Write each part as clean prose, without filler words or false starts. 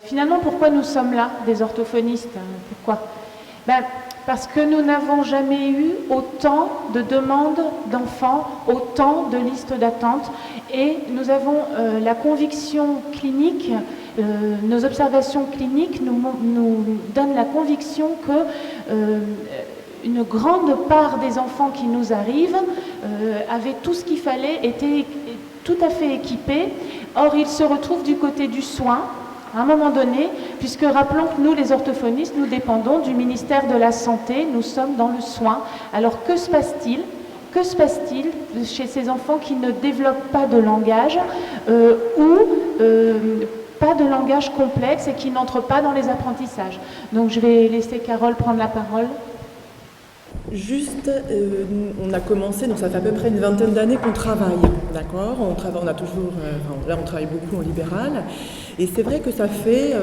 Finalement, pourquoi nous sommes là, des orthophonistes? Pourquoi? Parce que nous n'avons jamais eu autant de demandes d'enfants, autant de listes d'attente, et nous avons la conviction clinique, nos observations cliniques nous donnent la conviction que une grande part des enfants qui nous arrivent avaient tout ce qu'il fallait, étaient tout à fait équipés. Or, ils se retrouvent du côté du soin, à un moment donné, puisque rappelons que nous, les orthophonistes, nous dépendons du ministère de la Santé, nous sommes dans le soin. Alors que se passe-t-il? Que se passe-t-il chez ces enfants qui ne développent pas de langage ou pas de langage complexe et qui n'entrent pas dans les apprentissages? Donc je vais laisser Carole prendre la parole. Juste, on a commencé, donc ça fait à peu près une vingtaine d'années qu'on travaille, d'accord? On a toujours, là on travaille beaucoup en libéral, et c'est vrai que ça fait,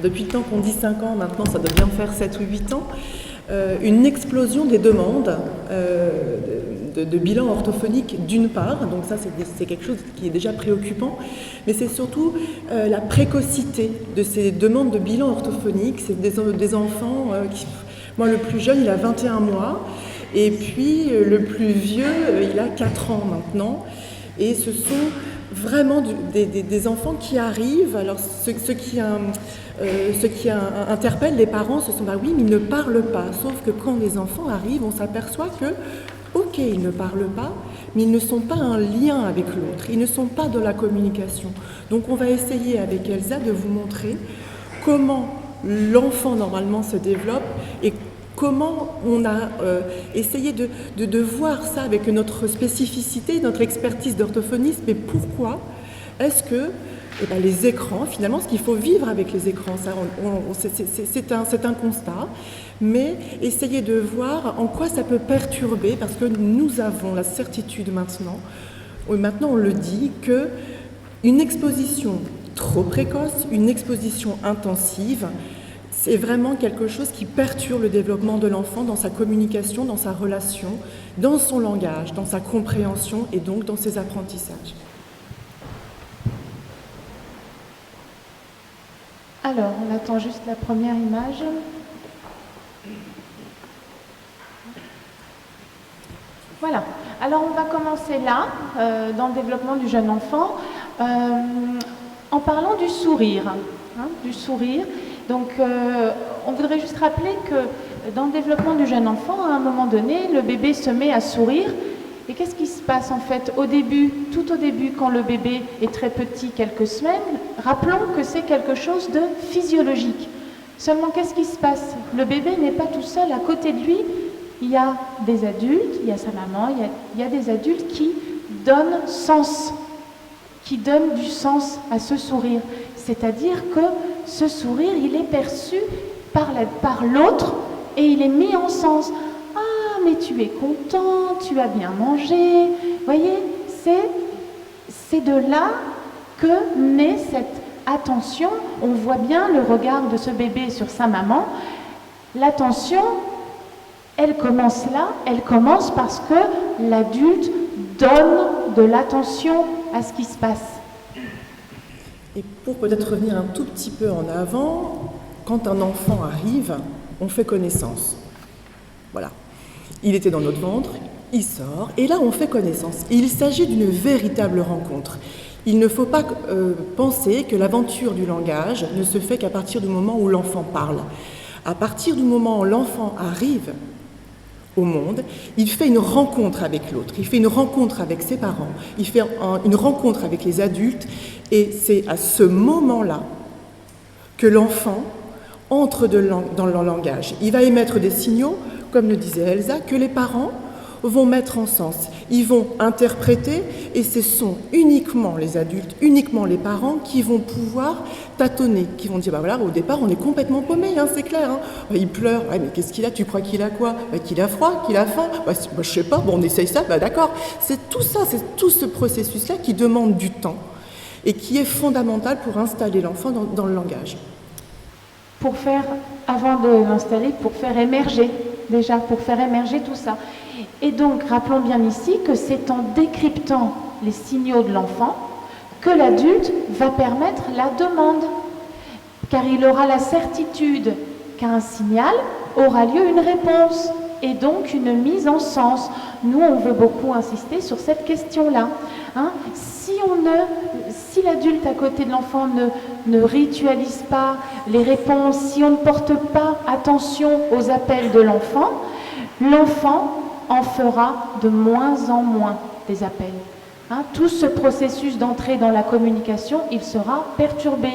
depuis le temps qu'on dit 5 ans, maintenant ça doit bien faire 7 ou 8 ans, une explosion des demandes de bilan orthophonique d'une part, donc ça c'est quelque chose qui est déjà préoccupant, mais c'est surtout la précocité de ces demandes de bilan orthophonique. C'est des enfants qui... Moi, le plus jeune, il a 21 mois, et puis le plus vieux, il a 4 ans maintenant. Et ce sont vraiment des enfants qui arrivent. Alors, ce qui interpelle les parents, ce sont, bah oui, mais ils ne parlent pas. Sauf que quand les enfants arrivent, on s'aperçoit que, ok, ils ne parlent pas, mais ils ne sont pas un lien avec l'autre. Ils ne sont pas de la communication. Donc, on va essayer avec Elsa de vous montrer comment l'enfant normalement se développe et comment on a essayé de voir ça avec notre spécificité, notre expertise d'orthophoniste, mais pourquoi est-ce que les écrans, finalement, ce qu'il faut vivre avec les écrans, ça, c'est un constat, mais essayer de voir en quoi ça peut perturber, parce que nous avons la certitude maintenant on le dit, qu'une exposition trop précoce, une exposition intensive, c'est vraiment quelque chose qui perturbe le développement de l'enfant dans sa communication, dans sa relation, dans son langage, dans sa compréhension et donc dans ses apprentissages. Alors, on attend juste la première image. Voilà. Alors, on va commencer là, dans le développement du jeune enfant, en parlant du sourire. Du sourire. Donc, on voudrait juste rappeler que dans le développement du jeune enfant, à un moment donné, le bébé se met à sourire. Et qu'est-ce qui se passe en fait au début, tout au début, quand le bébé est très petit, quelques semaines? Rappelons que c'est quelque chose de physiologique. Seulement, qu'est-ce qui se passe? Le bébé n'est pas tout seul. À côté de lui, il y a des adultes, il y a sa maman, il y a des adultes qui donnent sens, qui donnent du sens à ce sourire. C'est-à-dire que ce sourire, il est perçu par l'autre et il est mis en sens. Ah, mais tu es content, tu as bien mangé. Vous voyez, c'est de là que naît cette attention. On voit bien le regard de ce bébé sur sa maman. L'attention, elle commence là, elle commence parce que l'adulte donne de l'attention à ce qui se passe. Et pour peut-être revenir un tout petit peu en avant, quand un enfant arrive, on fait connaissance. Voilà. Il était dans notre ventre, il sort, et là on fait connaissance. Et il s'agit d'une véritable rencontre. Il ne faut pas penser que l'aventure du langage ne se fait qu'à partir du moment où l'enfant parle. À partir du moment où l'enfant arrive au monde, il fait une rencontre avec l'autre, il fait une rencontre avec ses parents, il fait une rencontre avec les adultes, et c'est à ce moment-là que l'enfant entre dans le langage. Il va émettre des signaux, comme le disait Elsa, que les parents vont mettre en sens. Ils vont interpréter, et ce sont uniquement les adultes, uniquement les parents qui vont pouvoir tâtonner, qui vont dire, bah voilà, au départ, on est complètement paumé, hein, c'est clair. Hein. Il pleure, ouais, mais qu'est-ce qu'il a? Tu crois qu'il a quoi? Bah, qu'il a froid, qu'il a faim? Bah, je sais pas, bon, on essaye ça, bah d'accord. C'est tout ça, c'est tout ce processus-là qui demande du temps et qui est fondamental pour installer l'enfant dans le langage. Avant de l'installer, pour faire émerger tout ça. Et donc, rappelons bien ici que c'est en décryptant les signaux de l'enfant que l'adulte va permettre la demande. car il aura la certitude qu'à un signal aura lieu une réponse et donc une mise en sens. Nous, on veut beaucoup insister sur cette question-là. Hein. Si l'adulte à côté de l'enfant ne ritualise pas les réponses, si on ne porte pas attention aux appels de l'enfant en fera de moins en moins des appels. Hein. Tout ce processus d'entrée dans la communication, il sera perturbé.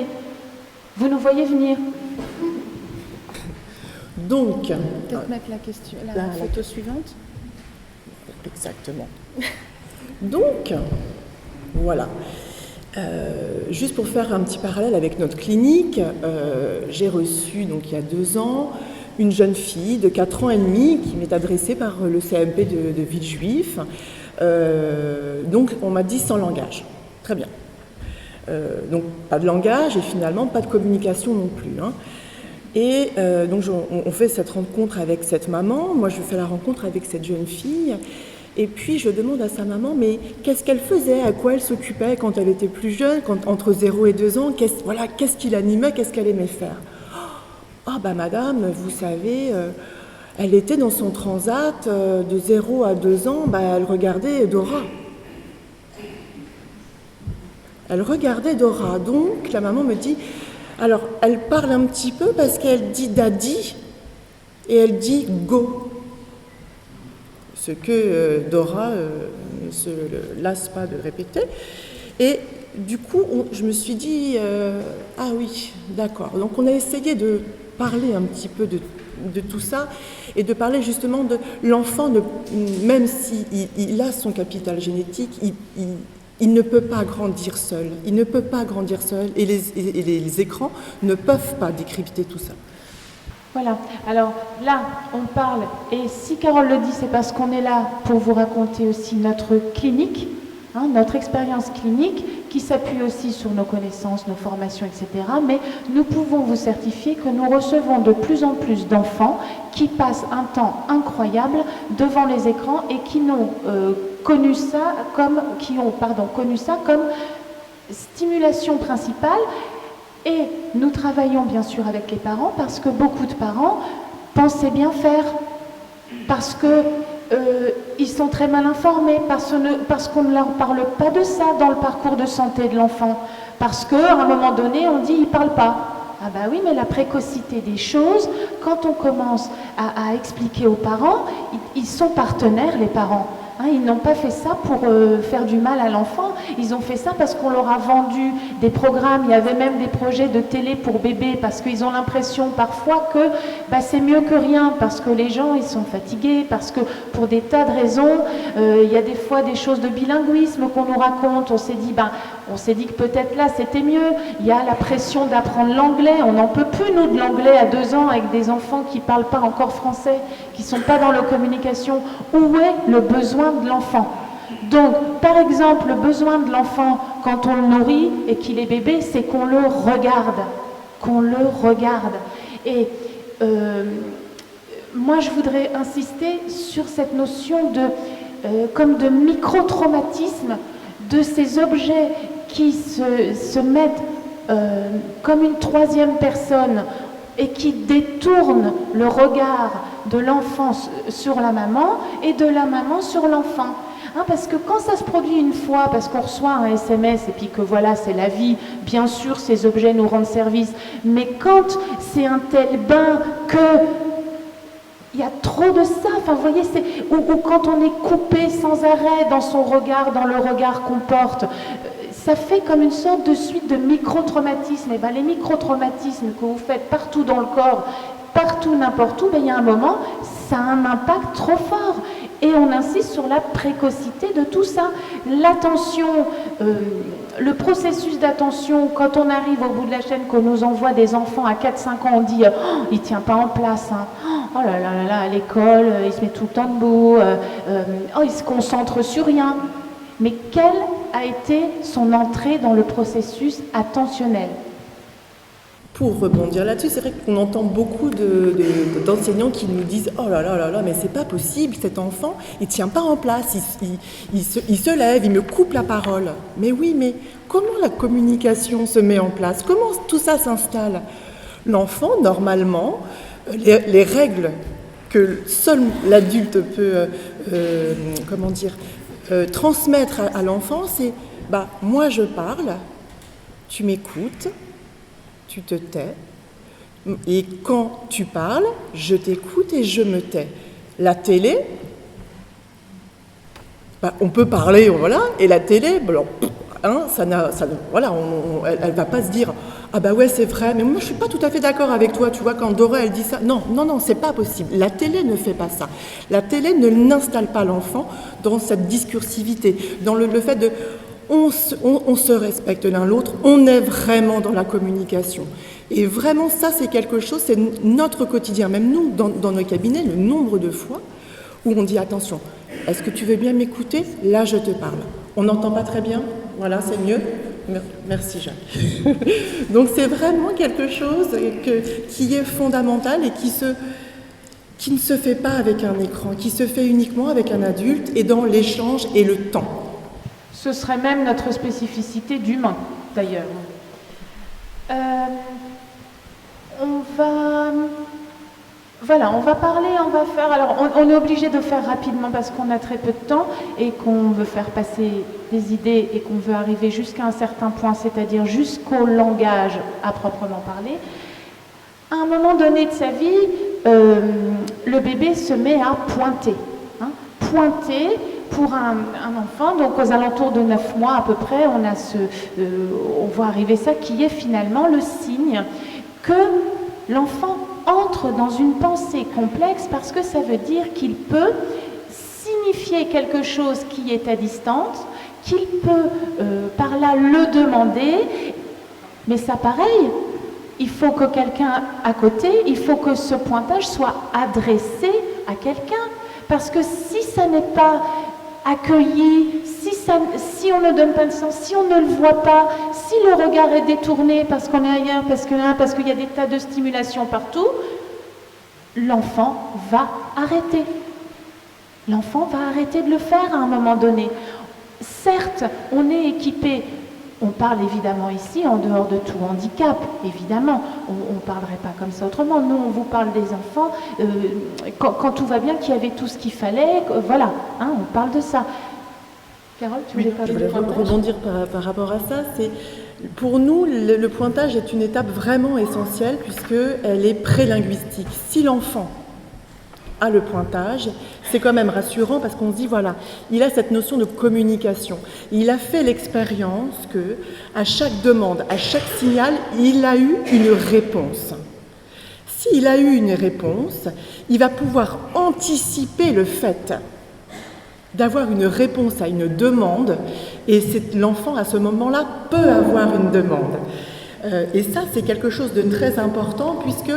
Vous nous voyez venir. Donc, peut-être mettre la photo suivante. Exactement. Donc, voilà. Juste pour faire un petit parallèle avec notre clinique, j'ai reçu, donc il y a 2 ans, une jeune fille de 4 ans et demi qui m'est adressée par le CMP de Villejuif. Donc, on m'a dit sans langage. Très bien. Donc, pas de langage et finalement pas de communication non plus. Hein. Et donc, on fait cette rencontre avec cette maman. Moi, je fais la rencontre avec cette jeune fille. Et puis, je demande à sa maman, mais qu'est-ce qu'elle faisait, à quoi elle s'occupait quand elle était plus jeune, entre 0 et 2 ans, qu'est-ce qui l'animait, qu'est-ce qu'elle aimait faire? Ah, bah madame, vous savez, elle était dans son transat de 0 à 2 ans, bah, elle regardait Dora. Elle regardait Dora. Donc, la maman me dit, alors, elle parle un petit peu parce qu'elle dit daddy et elle dit go. Ce que Dora ne se lasse pas de répéter. Et du coup, je me suis dit, ah oui, d'accord. Donc on a essayé de parler un petit peu de tout ça et de parler justement de l'enfant, même s'il a son capital génétique, il ne peut pas grandir seul. Il ne peut pas grandir seul et les écrans ne peuvent pas décrypter tout ça. Voilà, alors là, on parle, et si Carole le dit, c'est parce qu'on est là pour vous raconter aussi notre clinique, hein, notre expérience clinique, qui s'appuie aussi sur nos connaissances, nos formations, etc. Mais nous pouvons vous certifier que nous recevons de plus en plus d'enfants qui passent un temps incroyable devant les écrans et qui ont connu ça comme stimulation principale. Et nous travaillons bien sûr avec les parents parce que beaucoup de parents pensaient bien faire, parce qu'ils sont très mal informés, parce qu'on ne leur parle pas de ça dans le parcours de santé de l'enfant, parce qu'à un moment donné on dit il ne parle pas. Ah bah oui, mais la précocité des choses, quand on commence à expliquer aux parents, ils sont partenaires les parents. Hein, ils n'ont pas fait ça pour faire du mal à l'enfant, ils ont fait ça parce qu'on leur a vendu des programmes, il y avait même des projets de télé pour bébés, parce qu'ils ont l'impression parfois que c'est mieux que rien, parce que les gens ils sont fatigués, parce que pour des tas de raisons, il y a des fois des choses de bilinguisme qu'on nous raconte, on s'est dit que peut-être là c'était mieux, il y a la pression d'apprendre l'anglais, on n'en peut plus nous de l'anglais à 2 ans avec des enfants qui ne parlent pas encore français, qui ne sont pas dans la communication. Où est le besoin de l'enfant? Donc, par exemple, le besoin de l'enfant quand on le nourrit et qu'il est bébé, c'est qu'on le regarde. Et moi, je voudrais insister sur cette notion comme de micro-traumatisme de ces objets qui se mettent comme une troisième personne et qui détournent le regard de l'enfant sur la maman et de la maman sur l'enfant. Hein, parce que quand ça se produit une fois, parce qu'on reçoit un SMS et puis que voilà, c'est la vie, bien sûr, ces objets nous rendent service, mais quand c'est un tel bain que il y a trop de ça, enfin vous voyez, ou quand on est coupé sans arrêt dans son regard, dans le regard qu'on porte, ça fait comme une sorte de suite de micro-traumatismes. Et les micro-traumatismes que vous faites partout dans le corps, partout, n'importe où, il y a un moment, ça a un impact trop fort. Et on insiste sur la précocité de tout ça. L'attention, le processus d'attention, quand on arrive au bout de la chaîne, qu'on nous envoie des enfants à 4-5 ans, on dit « il ne tient pas en place, hein. Oh là là là, à l'école, il se met tout le temps debout, il se concentre sur rien ». Mais quelle a été son entrée dans le processus attentionnel? Pour rebondir là-dessus, c'est vrai qu'on entend beaucoup d'enseignants qui nous disent « Oh là là là là, mais c'est pas possible, cet enfant, il tient pas en place, il se lève, il me coupe la parole. » Mais oui, mais comment la communication se met en place? Comment tout ça s'installe? L'enfant, normalement, les règles que seul l'adulte peut transmettre à l'enfant, c'est moi je parle, tu m'écoutes, tu te tais, et quand tu parles, je t'écoute et je me tais. La télé, on peut parler, voilà, et la télé, elle ne va pas se dire « Ah ouais, c'est vrai, mais moi je ne suis pas tout à fait d'accord avec toi, tu vois, quand Dora elle dit ça. » Non, c'est pas possible. La télé ne fait pas ça. La télé n'installe pas l'enfant dans cette discursivité, dans le fait de on se respecte l'un l'autre, on est vraiment dans la communication. Et vraiment, ça, c'est quelque chose, c'est notre quotidien. Même nous, dans nos cabinets, le nombre de fois où on dit « Attention, est-ce que tu veux bien m'écouter ? Là, je te parle. » On n'entend pas très bien ? Voilà, c'est mieux. Merci, Jacques. Donc, c'est vraiment quelque chose qui est fondamental et qui ne se fait pas avec un écran, qui se fait uniquement avec un adulte et dans l'échange et le temps. Ce serait même notre spécificité d'humain, d'ailleurs. On va parler, on va faire... Alors, on est obligé de faire rapidement parce qu'on a très peu de temps et qu'on veut faire passer des idées et qu'on veut arriver jusqu'à un certain point, c'est-à-dire jusqu'au langage à proprement parler. À un moment donné de sa vie, le bébé se met à pointer. Pointer pour un enfant, donc aux alentours de 9 mois à peu près, on voit arriver ça qui est finalement le signe que l'enfant entre dans une pensée complexe parce que ça veut dire qu'il peut signifier quelque chose qui est à distance, qu'il peut par là le demander, mais ça pareil, il faut que quelqu'un à côté, il faut que ce pointage soit adressé à quelqu'un, parce que si ça n'est pas accueilli, si on ne donne pas de sens, si on ne le voit pas, si le regard est détourné parce qu'on est ailleurs, parce qu'il y a des tas de stimulations partout, l'enfant va arrêter. L'enfant va arrêter de le faire à un moment donné. Certes, on est équipé, on parle évidemment ici en dehors de tout handicap, évidemment, on ne parlerait pas comme ça autrement. Nous, on vous parle des enfants, quand tout va bien, qu'il y avait tout ce qu'il fallait, voilà, on parle de ça. Carole, tu voulais parler de pointage ? Rebondir par rapport à ça, c'est pour nous, le pointage est une étape vraiment essentielle puisqu'elle est prélinguistique. Si l'enfant a le pointage, c'est quand même rassurant parce qu'on se dit, voilà, il a cette notion de communication. Il a fait l'expérience que, à chaque demande, à chaque signal, il a eu une réponse. S'il a eu une réponse, il va pouvoir anticiper le fait d'avoir une réponse à une demande, et l'enfant, à ce moment-là, peut avoir une demande. Et ça, c'est quelque chose de très important, puisque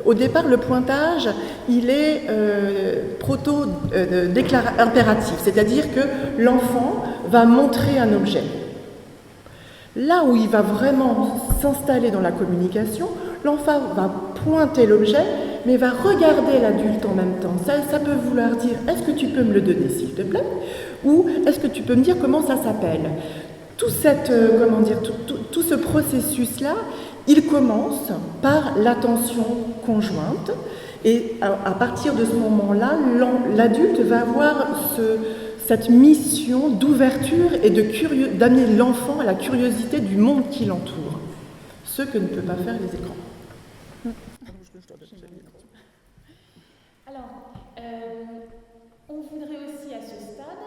au départ, le pointage, il est impératif, c'est-à-dire que l'enfant va montrer un objet. Là où il va vraiment s'installer dans la communication, l'enfant va pointer l'objet, mais va regarder l'adulte en même temps. Ça peut vouloir dire « Est-ce que tu peux me le donner, s'il te plaît ?» ou « Est-ce que tu peux me dire comment ça s'appelle ?» Tout ce processus-là, il commence par l'attention conjointe, et à partir de ce moment-là, l'adulte va avoir cette mission d'ouverture et d'amener l'enfant à la curiosité du monde qui l'entoure, ce que ne peut pas faire les écrans. Alors, on voudrait aussi à ce stade,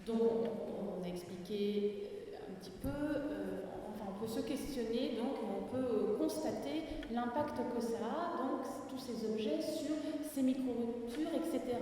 donc on a expliqué un petit peu, on peut se questionner, donc on peut constater l'impact que ça a, donc tous ces objets sur ces micro-ruptures, etc.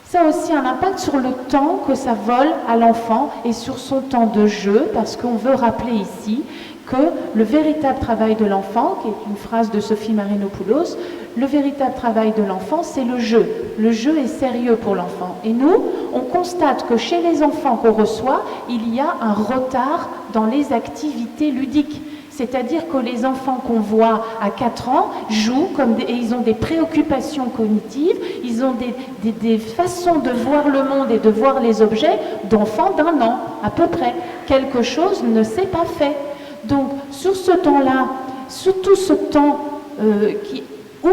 Ça a aussi un impact sur le temps que ça vole à l'enfant et sur son temps de jeu, parce qu'on veut rappeler ici que le véritable travail de l'enfant, qui est une phrase de Sophie Marinopoulos, le véritable travail de l'enfant, c'est le jeu. Le jeu est sérieux pour l'enfant. Et nous, on constate que chez les enfants qu'on reçoit, il y a un retard dans les activités ludiques. C'est-à-dire que les enfants qu'on voit à 4 ans jouent et ils ont des préoccupations cognitives, ils ont des façons de voir le monde et de voir les objets d'enfants d'1 an, à peu près. Quelque chose ne s'est pas fait. Donc, sur ce temps-là, surtout ce temps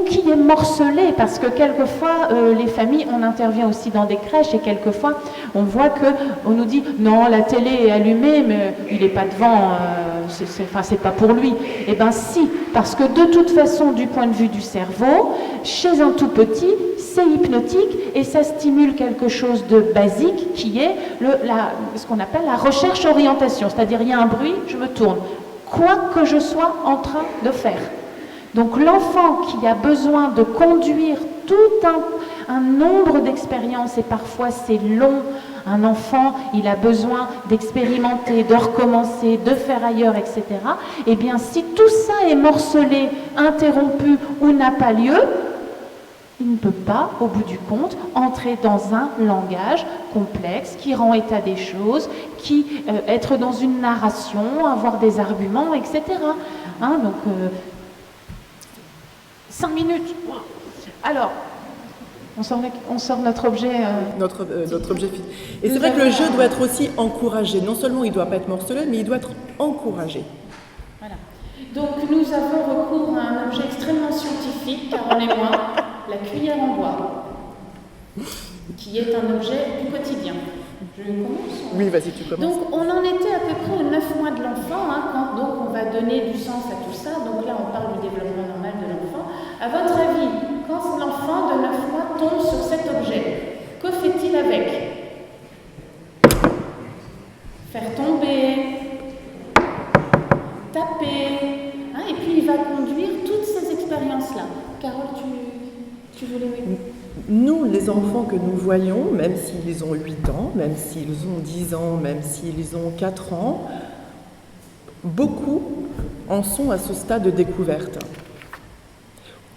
qui est morcelé, parce que quelquefois, les familles, on intervient aussi dans des crèches, et quelquefois, on voit qu'on nous dit, non, la télé est allumée, mais il n'est pas devant, c'est pas pour lui. Eh bien si, parce que de toute façon, du point de vue du cerveau, chez un tout petit, c'est hypnotique, et ça stimule quelque chose de basique, qui est ce qu'on appelle la recherche-orientation, c'est-à-dire, il y a un bruit, je me tourne, quoi que je sois en train de faire. Donc l'enfant qui a besoin de conduire tout un nombre d'expériences, et parfois c'est long, un enfant, il a besoin d'expérimenter, de recommencer, de faire ailleurs, etc. Eh bien, si tout ça est morcelé, interrompu ou n'a pas lieu, il ne peut pas, au bout du compte, entrer dans un langage complexe qui rend état des choses, être dans une narration, avoir des arguments, etc. Donc, 5 minutes. Wow. Alors, on sort notre objet. Notre objet physique. Et c'est vrai que le jeu doit être aussi encouragé. Non seulement il ne doit pas être morcelé, mais il doit être encouragé. Voilà. Donc nous avons recours à un objet extrêmement scientifique, Carole et moi, la cuillère en bois, qui est un objet du quotidien. Je commence. Oui, vas-y, tu commences. Donc on en était à peu près aux 9 mois de l'enfant, quand donc on va donner du sens à tout ça. Donc là on parle du développement normal de l'enfant. À votre avis, quand l'enfant de 9 mois tombe sur cet objet, que fait-il avec? Faire tomber, taper, et puis il va conduire toutes ces expériences-là. Carole, tu voulais m'aider? Nous, les enfants que nous voyons, même s'ils ont 8 ans, même s'ils ont 10 ans, même s'ils ont 4 ans, beaucoup en sont à ce stade de découverte.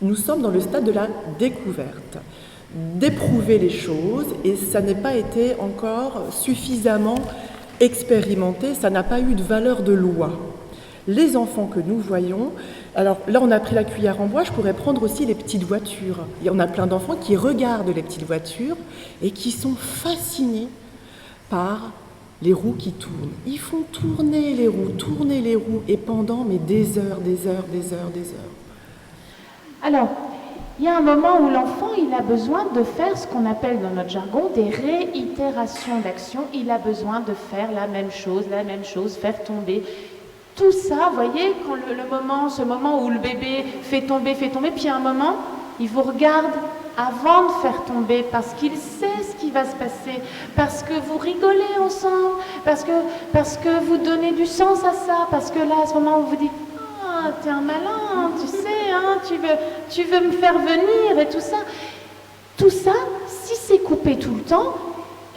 Nous sommes dans le stade de la découverte, d'éprouver les choses, et ça n'a pas été encore suffisamment expérimenté, ça n'a pas eu de valeur de loi. Les enfants que nous voyons, alors là on a pris la cuillère en bois, je pourrais prendre aussi les petites voitures. Il y en a plein d'enfants qui regardent les petites voitures et qui sont fascinés par les roues qui tournent. Ils font tourner les roues, et pendant des heures. Alors, il y a un moment où l'enfant, il a besoin de faire ce qu'on appelle dans notre jargon des réitérations d'action. Il a besoin de faire la même chose, faire tomber. Tout ça, vous voyez, quand ce moment où le bébé fait tomber, puis à un moment, il vous regarde avant de faire tomber, parce qu'il sait ce qui va se passer, parce que vous rigolez ensemble, parce que vous donnez du sens à ça, parce que là, à ce moment, vous vous dites « Ah, t'es un malin, tu sais, tu veux me faire venir » et tout ça. Tout ça, si c'est coupé tout le temps,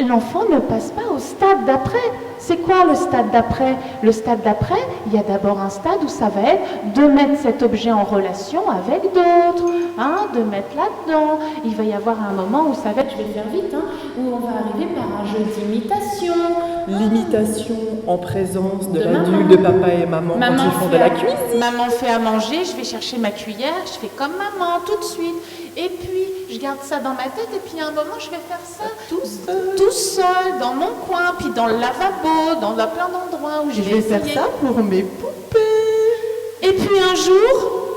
l'enfant ne passe pas au stade d'après. C'est quoi le stade d'après? Le stade d'après, il y a d'abord un stade où ça va être de mettre cet objet en relation avec d'autres, de mettre là-dedans. Il va y avoir un moment où ça va être, je vais faire vite, où on va arriver par un jeu d'imitation. L'imitation en présence de l'adulte, de papa et maman quand ils font de la cuisine. Maman fait à manger, je vais chercher ma cuillère, je fais comme maman tout de suite. Et puis, je garde ça dans ma tête, et puis à un moment, je vais faire ça tout seul, dans mon coin, puis dans le lavabo, dans plein d'endroits où je vais faire ça pour mes poupées. Et puis un jour,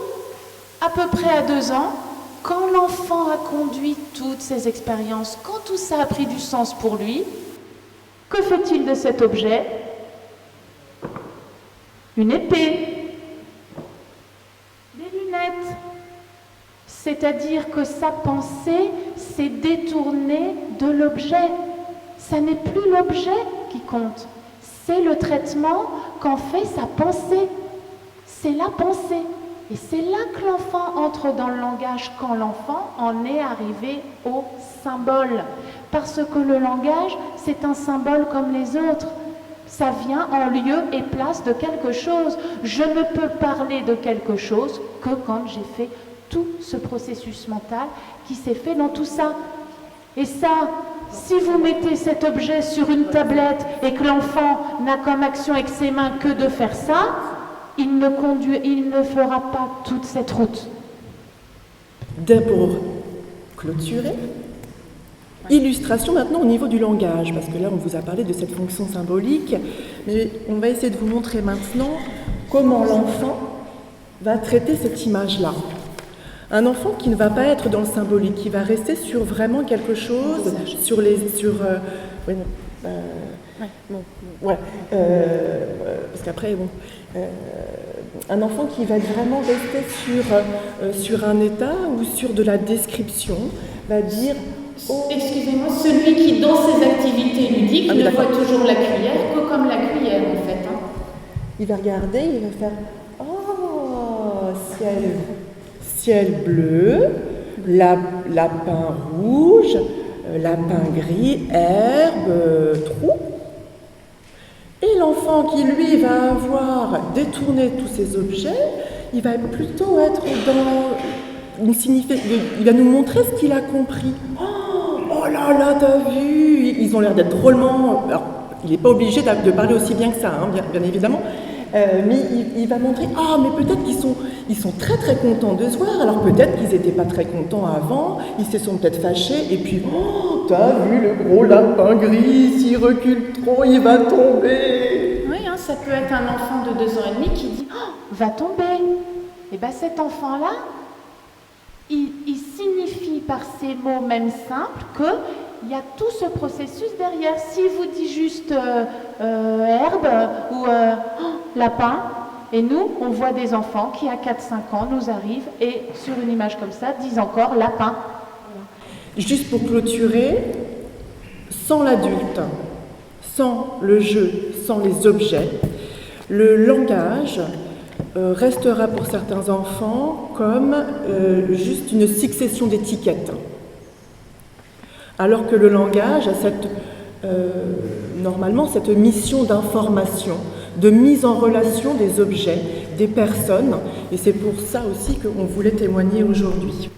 à peu près à 2 ans, quand l'enfant a conduit toutes ces expériences, quand tout ça a pris du sens pour lui, que fait-il de cet objet? Une épée, des lunettes. C'est-à-dire que sa pensée s'est détournée de l'objet. Ça n'est plus l'objet qui compte. C'est le traitement qu'en fait sa pensée. C'est la pensée. Et c'est là que l'enfant entre dans le langage, quand l'enfant en est arrivé au symbole. Parce que le langage, c'est un symbole comme les autres. Ça vient en lieu et place de quelque chose. Je ne peux parler de quelque chose que quand j'ai fait tout ce processus mental qui s'est fait dans tout ça. Et ça, si vous mettez cet objet sur une tablette et que l'enfant n'a comme action avec ses mains que de faire ça, il ne fera pas toute cette route. Pour clôturer, illustration maintenant au niveau du langage, parce que là on vous a parlé de cette fonction symbolique, mais on va essayer de vous montrer maintenant comment l'enfant va traiter cette image-là. Un enfant qui ne va pas être dans le symbolique, qui va rester sur vraiment quelque chose, parce qu'après, un enfant qui va vraiment rester sur un état ou sur de la description, va dire... Oh. Excusez-moi, celui qui, dans ses activités ludiques, ne voit toujours la cuillère que comme la cuillère, en fait. Hein. Il va regarder, il va faire « Oh, ciel bleu, lapin rouge, lapin gris, herbe, trou. » Et l'enfant qui, lui, va avoir détourné tous ces objets, il va plutôt être dans une il va nous montrer ce qu'il a compris. Oh là là, t'as vu? Ils ont l'air d'être drôlement... Alors, il n'est pas obligé de parler aussi bien que ça, hein, bien évidemment. Mais il va montrer, mais peut-être qu'ils sont très très contents de se voir, alors peut-être qu'ils n'étaient pas très contents avant, ils se sont peut-être fâchés, et puis, t'as vu le gros lapin gris, s'il recule trop, il va tomber. Oui, hein, ça peut être un enfant de 2 ans et demi qui dit, va tomber. Et bien cet enfant-là, il signifie par ces mots même simples qu'il y a tout ce processus derrière. S'il vous dit juste herbe ou lapin, et nous, on voit des enfants qui, à 4-5 ans, nous arrivent et, sur une image comme ça, disent encore lapin. Juste pour clôturer, sans l'adulte, sans le jeu, sans les objets, le langage restera pour certains enfants comme juste une succession d'étiquettes. Alors que le langage a normalement cette mission d'information, de mise en relation des objets, des personnes, et c'est pour ça aussi qu'on voulait témoigner aujourd'hui.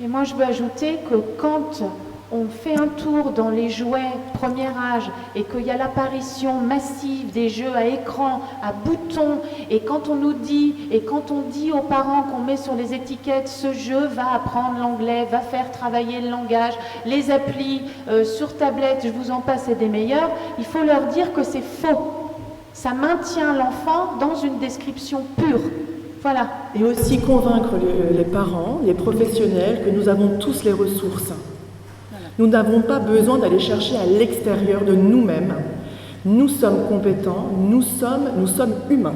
Et moi je veux ajouter que quand on fait un tour dans les jouets premier âge et qu'il y a l'apparition massive des jeux à écran, à boutons, et quand on nous dit, et quand on dit aux parents qu'on met sur les étiquettes, ce jeu va apprendre l'anglais, va faire travailler le langage, les applis sur tablette, je vous en passe, c'est des meilleurs, il faut leur dire que c'est faux. Ça maintient l'enfant dans une description pure. Voilà. Et aussi convaincre les parents, les professionnels, que nous avons tous les ressources. Nous n'avons pas besoin d'aller chercher à l'extérieur de nous-mêmes. Nous sommes compétents, nous sommes humains.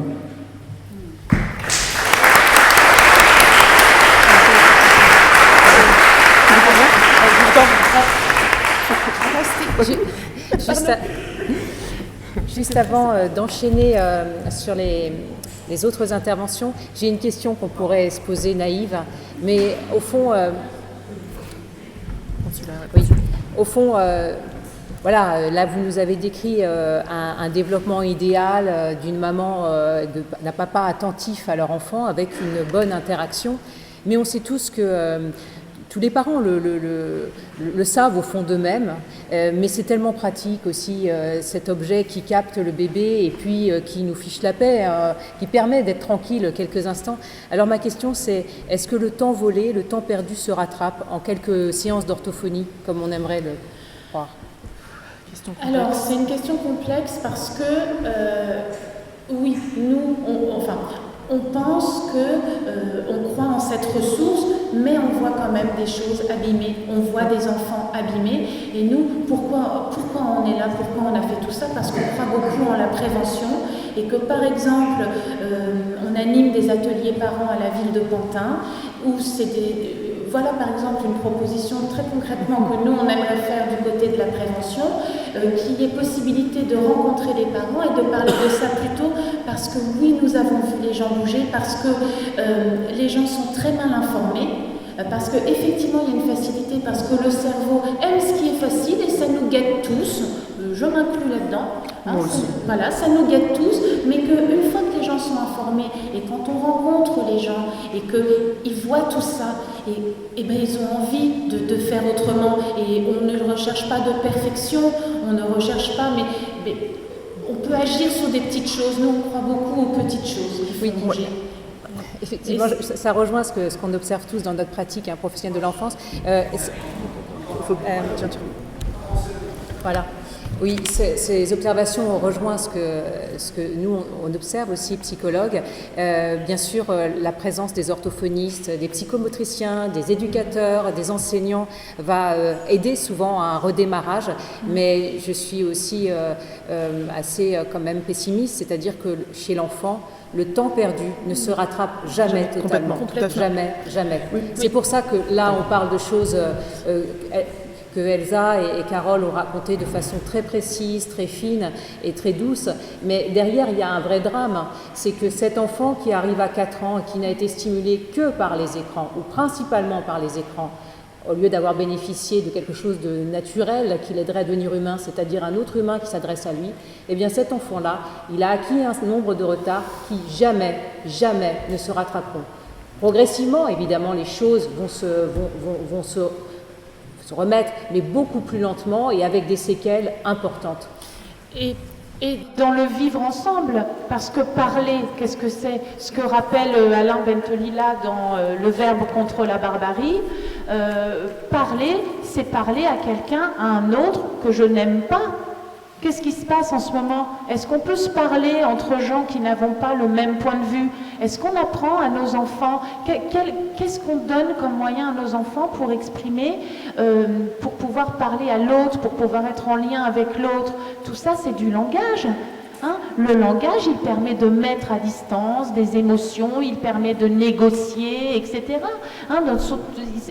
Juste avant d'enchaîner sur les autres interventions, j'ai une question qu'on pourrait se poser naïve, mais au fond... voilà, là vous nous avez décrit un développement idéal d'une maman, d'un papa attentif à leur enfant avec une bonne interaction, mais on sait tous que tous les parents le savent au fond d'eux-mêmes, mais c'est tellement pratique aussi cet objet qui capte le bébé et puis qui nous fiche la paix, qui permet d'être tranquille quelques instants. Alors ma question c'est, est-ce que le temps volé, le temps perdu se rattrape en quelques séances d'orthophonie, comme on aimerait le croire? Alors c'est une question complexe parce que, oui, nous, on pense qu'on croit en cette ressource, mais on voit quand même des choses abîmées, on voit des enfants abîmés. Et nous, pourquoi on est là, pourquoi on a fait tout ça? Parce qu'on croit beaucoup en la prévention et que par exemple, on anime des ateliers parents à la ville de Pantin où c'est voilà par exemple une proposition très concrètement que nous on aimerait faire du côté de la prévention, qu'il y ait possibilité de rencontrer les parents et de parler de ça plus tôt, parce que oui, nous avons vu les gens bouger, parce que les gens sont très mal informés, parce qu'effectivement il y a une facilité, parce que le cerveau aime ce qui est facile et ça nous guette tous, je m'inclus là-dedans, hein, voilà, ça nous guette tous, mais qu'une fois que les gens sont informés et quand on rencontre les gens et qu'ils voient tout ça, et ben ils ont envie de faire autrement, et on ne recherche pas de perfection, on ne recherche pas, mais on peut agir sur des petites choses. Nous on croit beaucoup aux petites choses qu'il faut bouger. Effectivement, ça rejoint ce qu'on observe tous dans notre pratique professionnelle de l'enfance. Voilà. Oui, ces observations rejoignent ce que nous, on observe aussi, psychologues. Bien sûr, la présence des orthophonistes, des psychomotriciens, des éducateurs, des enseignants va aider souvent à un redémarrage, mais je suis aussi assez quand même pessimiste, c'est-à-dire que chez l'enfant, le temps perdu ne se rattrape jamais totalement. Jamais, jamais. Oui. C'est pour ça que là, on parle de choses que Elsa et Carole ont raconté de façon très précise, très fine et très douce. Mais derrière, il y a un vrai drame. C'est que cet enfant qui arrive à 4 ans et qui n'a été stimulé que par les écrans, ou principalement par les écrans, au lieu d'avoir bénéficié de quelque chose de naturel qui l'aiderait à devenir humain, c'est-à-dire un autre humain qui s'adresse à lui, eh bien cet enfant-là, il a acquis un nombre de retards qui jamais, jamais ne se rattraperont. Progressivement, évidemment, les choses vont se remettre, mais beaucoup plus lentement et avec des séquelles importantes. Et dans le vivre ensemble, parce que parler, qu'est-ce que c'est? Ce que rappelle Alain Bentolila dans Le Verbe contre la barbarie, parler, c'est parler à quelqu'un, à un autre que je n'aime pas. Qu'est-ce qui se passe en ce moment? Est-ce qu'on peut se parler entre gens qui n'avons pas le même point de vue? Est-ce qu'on apprend à nos enfants? Qu'est-ce qu'on donne comme moyen à nos enfants pour exprimer, pour pouvoir parler à l'autre, pour pouvoir être en lien avec l'autre? Tout ça, c'est du langage. Hein? Le langage, il permet de mettre à distance des émotions, il permet de négocier, etc. Hein?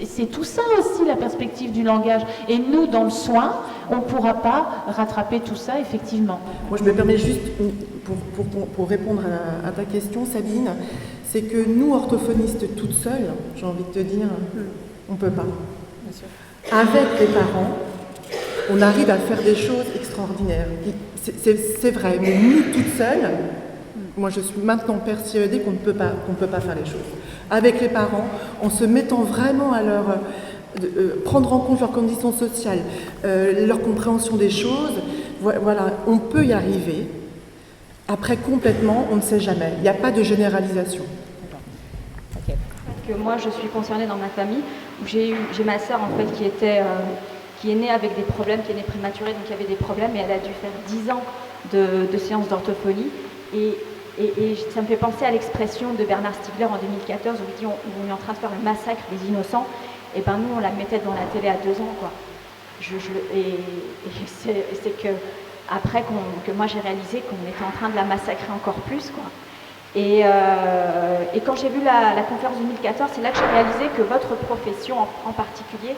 C'est tout ça aussi la perspective du langage. Et nous, dans le soin, on ne pourra pas rattraper tout ça, effectivement. Moi, je me permets juste, pour répondre à ta question, Sabine, c'est que nous, orthophonistes toutes seules, j'ai envie de te dire, on ne peut pas. Bien sûr. Avec les parents, on arrive à faire des choses extraordinaires. C'est vrai, mais nous, toutes seules, moi je suis maintenant persuadée qu'on ne peut pas faire les choses. Avec les parents, en se mettant vraiment à prendre en compte leurs conditions sociales, leur compréhension des choses, voilà, on peut y arriver. Après, complètement, on ne sait jamais. Il n'y a pas de généralisation. Okay. Que moi, je suis concernée dans ma famille, où j'ai ma sœur en fait qui est née avec des problèmes, qui est née prématurée, donc il y avait des problèmes, et elle a dû faire 10 ans de séances d'orthophonie. Et ça me fait penser à l'expression de Bernard Stiegler en 2014, où il dit on est en train de faire le massacre des innocents. Et ben nous, on la mettait devant la télé à 2 ans, quoi. C'est que après que moi j'ai réalisé qu'on était en train de la massacrer encore plus, quoi. Et quand j'ai vu la conférence 2014, c'est là que j'ai réalisé que votre profession en particulier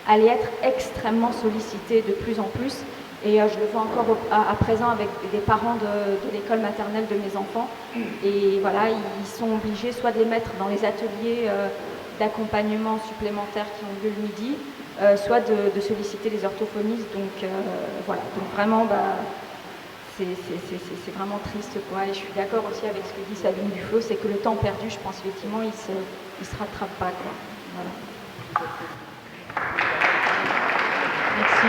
allait être extrêmement sollicitée de plus en plus. Et je le vois encore à présent avec des parents de l'école maternelle de mes enfants. Et voilà, ils sont obligés soit de les mettre dans les ateliers d'accompagnement supplémentaires qui ont lieu le midi, soit de solliciter les orthophonistes. Donc voilà, donc vraiment, c'est vraiment triste, quoi. Et je suis d'accord aussi avec ce que dit Sabine Duflo, c'est que le temps perdu, je pense effectivement, il se rattrape pas, quoi. Voilà. Merci.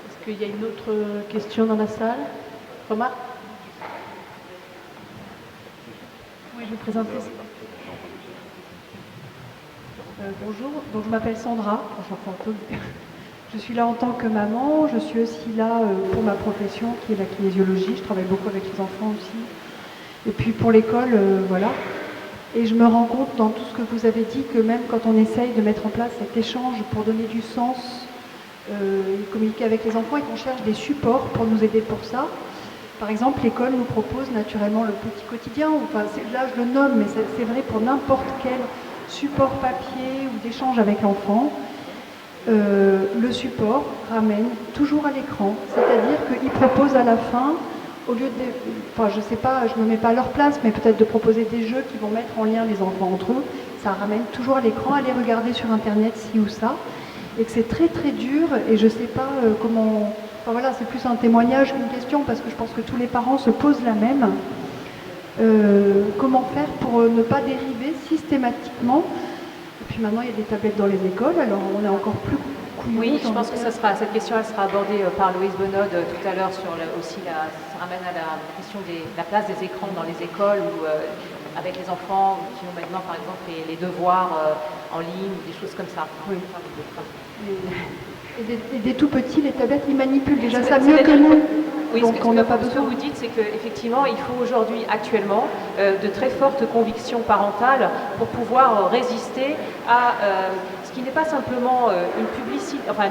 Est-ce qu'il y a une autre question dans la salle? Remarque? Oui, je vais me présenter. Bonjour, donc je m'appelle Sandra, je suis là en tant que maman, je suis aussi là pour ma profession qui est la kinésiologie, je travaille beaucoup avec les enfants aussi, et puis pour l'école, voilà. Et je me rends compte dans tout ce que vous avez dit que même quand on essaye de mettre en place cet échange pour donner du sens, communiquer avec les enfants et qu'on cherche des supports pour nous aider pour ça, par exemple l'école nous propose naturellement le petit quotidien, enfin là je le nomme mais c'est vrai pour n'importe quel support papier ou d'échange avec l'enfant, le support ramène toujours à l'écran, c'est-à-dire qu'il propose à la fin, au lieu de, enfin je sais pas, je me mets pas à leur place, mais peut-être de proposer des jeux qui vont mettre en lien les enfants entre eux, ça ramène toujours à l'écran, à les regarder sur internet ci ou ça, et que c'est très très dur, et je sais pas comment, enfin voilà, c'est plus un témoignage qu'une question, parce que je pense que tous les parents se posent la même. Comment faire pour ne pas dériver systématiquement. Et puis maintenant il y a des tablettes dans les écoles, alors on est encore plus couillons. Oui, je pense que cette question elle sera abordée par Louise Bonod tout à l'heure sur ça ramène à la question de la place des écrans dans les écoles ou avec les enfants qui ont maintenant par exemple les devoirs en ligne ou des choses comme ça. Oui. Et des tout petits, les tablettes, ils manipulent déjà ça mieux C'est-à-dire que nous. Oui, Donc on n'a pas ce que besoin. vous dites, c'est qu'effectivement, il faut aujourd'hui, actuellement, de très fortes convictions parentales pour pouvoir résister à ce qui n'est pas simplement une publicité, enfin,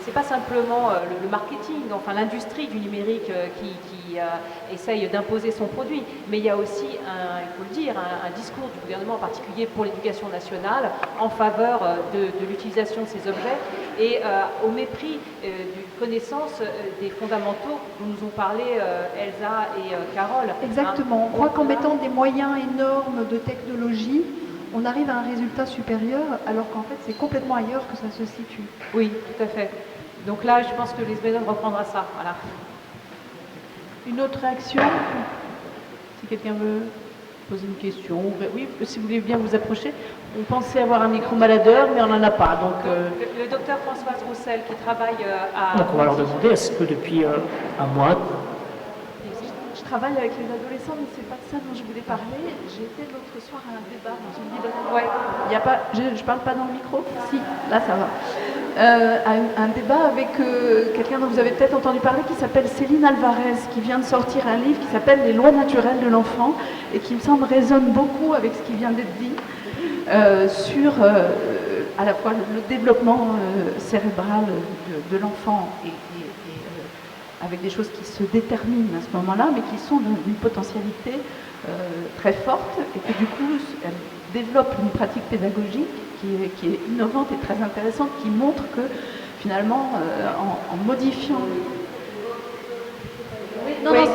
c'est pas simplement le marketing, enfin l'industrie du numérique qui essaye d'imposer son produit, mais il y a aussi, il faut le dire, un discours du gouvernement, en particulier pour l'éducation nationale, en faveur de l'utilisation de ces objets et au mépris d'une connaissance des fondamentaux dont nous ont parlé Elsa et Carole. Exactement. On croit qu'en mettant des moyens énormes de technologie, on arrive à un résultat supérieur, alors qu'en fait, c'est complètement ailleurs que ça se situe. Oui, tout à fait. Donc là, je pense que Lisbeth reprendra ça. Voilà. Une autre réaction? Si quelqu'un veut poser une question, oui, si vous voulez bien vous approcher. On pensait avoir un micro-baladeur, mais on n'en a pas. Donc, le docteur Françoise Roussel, qui travaille à... Donc on va leur demander, est-ce que depuis un mois, Je travaille avec les adolescents, mais c'est pas de ça dont je voulais parler. J'ai été l'autre soir à un débat dans une bibliothèque. Ouais. Il y a pas, je parle pas dans le micro? Si, là ça va. Un débat avec quelqu'un dont vous avez peut-être entendu parler qui s'appelle Céline Alvarez, qui vient de sortir un livre qui s'appelle Les lois naturelles de l'enfant et qui me semble résonne beaucoup avec ce qui vient d'être dit sur à la fois le développement cérébral de l'enfant et avec des choses qui se déterminent à ce moment-là, mais qui sont d'une potentialité très forte et que du coup, elle développe une pratique pédagogique qui est innovante et très intéressante, qui montre que finalement, en modifiant... Oui, non, non,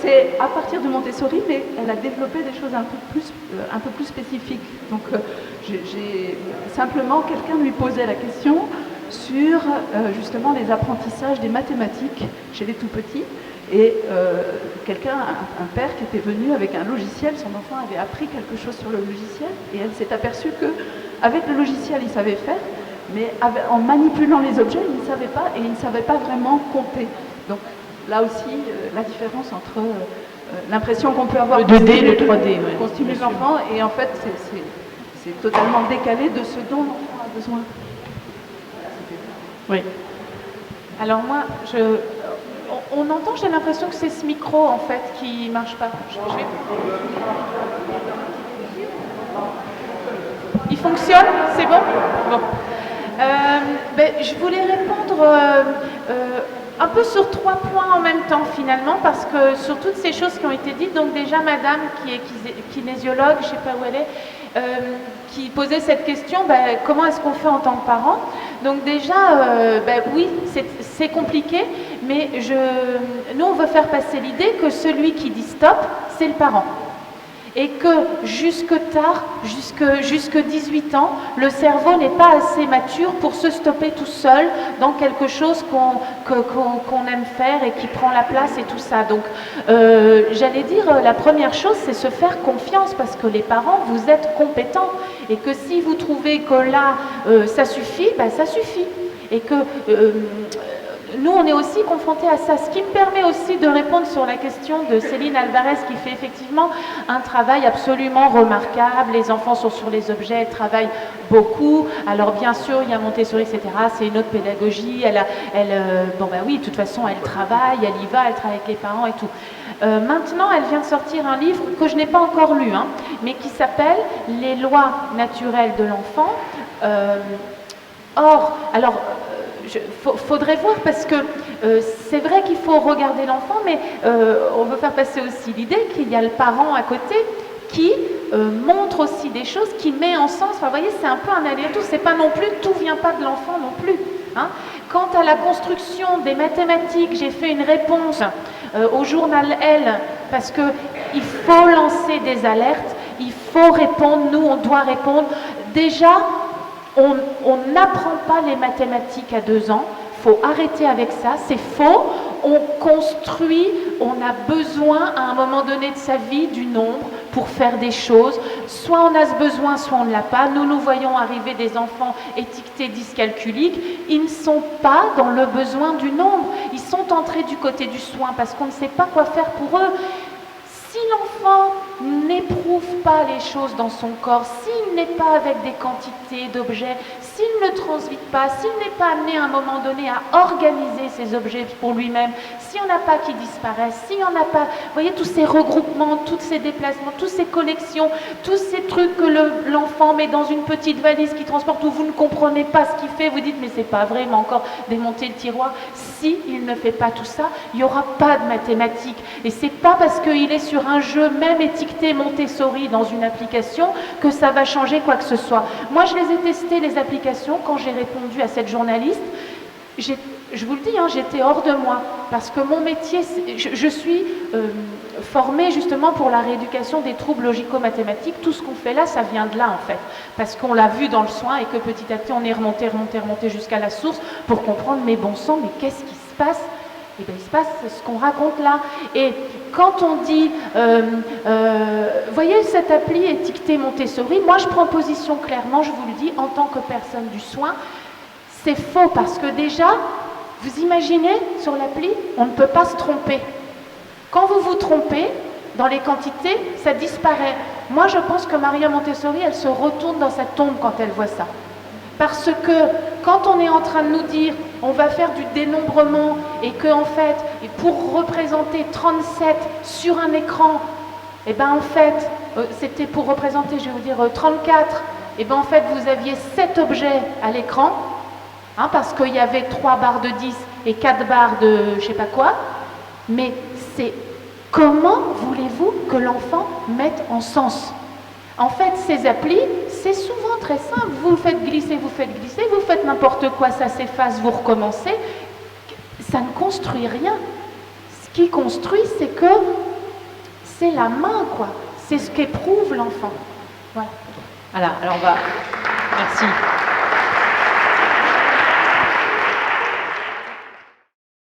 c'est à partir de Montessori, mais elle a développé des choses un peu plus spécifiques. Donc, simplement, quelqu'un lui posait la question sur justement les apprentissages des mathématiques chez les tout-petits. Et un père qui était venu avec un logiciel, son enfant avait appris quelque chose sur le logiciel, et elle s'est aperçue qu'avec le logiciel, il savait faire, mais en manipulant les objets, il ne savait pas, et il ne savait pas vraiment compter. Donc là aussi, la différence entre l'impression qu'on peut avoir... Le 2D et le 3D. Ouais, qu'on stimule l'enfant, et en fait, c'est totalement décalé de ce dont l'enfant a besoin. Oui. Alors moi, on entend, j'ai l'impression que c'est ce micro en fait qui marche pas. Il fonctionne? C'est bon? Bon. Je voulais répondre un peu sur 3 points en même temps finalement, parce que sur toutes ces choses qui ont été dites, donc déjà madame qui est kinésiologue, je ne sais pas où elle est, qui posait cette question, comment est-ce qu'on fait en tant que parent? Donc déjà, oui, c'est compliqué, mais nous on veut faire passer l'idée que celui qui dit stop, c'est le parent. Et que jusque tard, jusque 18 ans, le cerveau n'est pas assez mature pour se stopper tout seul dans quelque chose qu'on aime faire et qui prend la place et tout ça. Donc, j'allais dire, la première chose, c'est se faire confiance parce que les parents, vous êtes compétents. Et que si vous trouvez que là, ça suffit, ça suffit. Et que... nous, on est aussi confrontés à ça, ce qui me permet aussi de répondre sur la question de Céline Alvarez qui fait effectivement un travail absolument remarquable. Les enfants sont sur les objets, elle travaille beaucoup. Alors bien sûr, il y a Montessori, etc. C'est une autre pédagogie. Oui, de toute façon, elle travaille, elle y va, elle travaille avec les parents et tout. Maintenant, elle vient de sortir un livre que je n'ai pas encore lu, mais qui s'appelle « Les lois naturelles de l'enfant ». Faudrait voir parce que c'est vrai qu'il faut regarder l'enfant, mais on veut faire passer aussi l'idée qu'il y a le parent à côté qui montre aussi des choses, qui met en sens. Enfin, vous voyez, c'est un peu un aller-retour. C'est pas non plus, tout vient pas de l'enfant non plus. Quant à la construction des mathématiques, j'ai fait une réponse au journal Elle parce que il faut lancer des alertes, il faut répondre. Nous, on doit répondre. Déjà. On n'apprend pas les mathématiques à 2 ans, il faut arrêter avec ça, c'est faux. On construit, on a besoin à un moment donné de sa vie du nombre pour faire des choses. Soit on a ce besoin, soit on ne l'a pas. Nous voyons arriver des enfants étiquetés dyscalculiques, ils ne sont pas dans le besoin du nombre, ils sont entrés du côté du soin parce qu'on ne sait pas quoi faire pour eux. Si l'enfant n'éprouve pas les choses dans son corps, s'il n'est pas avec des quantités d'objets, s'il ne transite pas, s'il n'est pas amené à un moment donné à organiser ses objets pour lui-même, s'il n'y en a pas qui disparaissent, s'il n'y en a pas, vous voyez, tous ces regroupements, tous ces déplacements, toutes ces collections, tous ces trucs que l'enfant met dans une petite valise qui transporte où vous ne comprenez pas ce qu'il fait, vous dites mais c'est pas vrai, il m'a encore démonté le tiroir. Si il ne fait pas tout ça, il n'y aura pas de mathématiques. Et c'est pas parce qu'il est sur un jeu, même étiqueté Montessori dans une application, que ça va changer quoi que ce soit. Moi, je les ai testées, les applications, quand j'ai répondu à cette journaliste. Je vous le dis, hein, j'étais hors de moi, parce que mon métier, je suis formée justement pour la rééducation des troubles logico-mathématiques. Tout ce qu'on fait là, ça vient de là en fait, parce qu'on l'a vu dans le soin et que petit à petit on est remonté jusqu'à la source pour comprendre, mais bon sang, mais qu'est-ce qui se passe? Eh bien, il se passe ce qu'on raconte là. Et quand on dit, voyez cette appli étiquetée Montessori, moi je prends position clairement, je vous le dis, en tant que personne du soin, c'est faux parce que déjà, vous imaginez sur l'appli, on ne peut pas se tromper. Quand vous vous trompez, dans les quantités, ça disparaît. Moi je pense que Maria Montessori, elle se retourne dans sa tombe quand elle voit ça. Parce que quand on est en train de nous dire on va faire du dénombrement et que en fait, pour représenter 37 sur un écran, et ben en fait, c'était pour représenter, je vais vous dire 34, et ben en fait vous aviez 7 objets à l'écran, hein, parce qu'il y avait 3 barres de 10 et 4 barres de je sais pas quoi, mais c'est comment voulez-vous que l'enfant mette en sens? En fait, ces applis, c'est souvent très simple. Vous faites glisser, vous faites n'importe quoi, ça s'efface, vous recommencez. Ça ne construit rien. Ce qui construit, c'est que c'est la main, quoi. C'est ce qu'éprouve l'enfant. Voilà. Alors on va... Merci.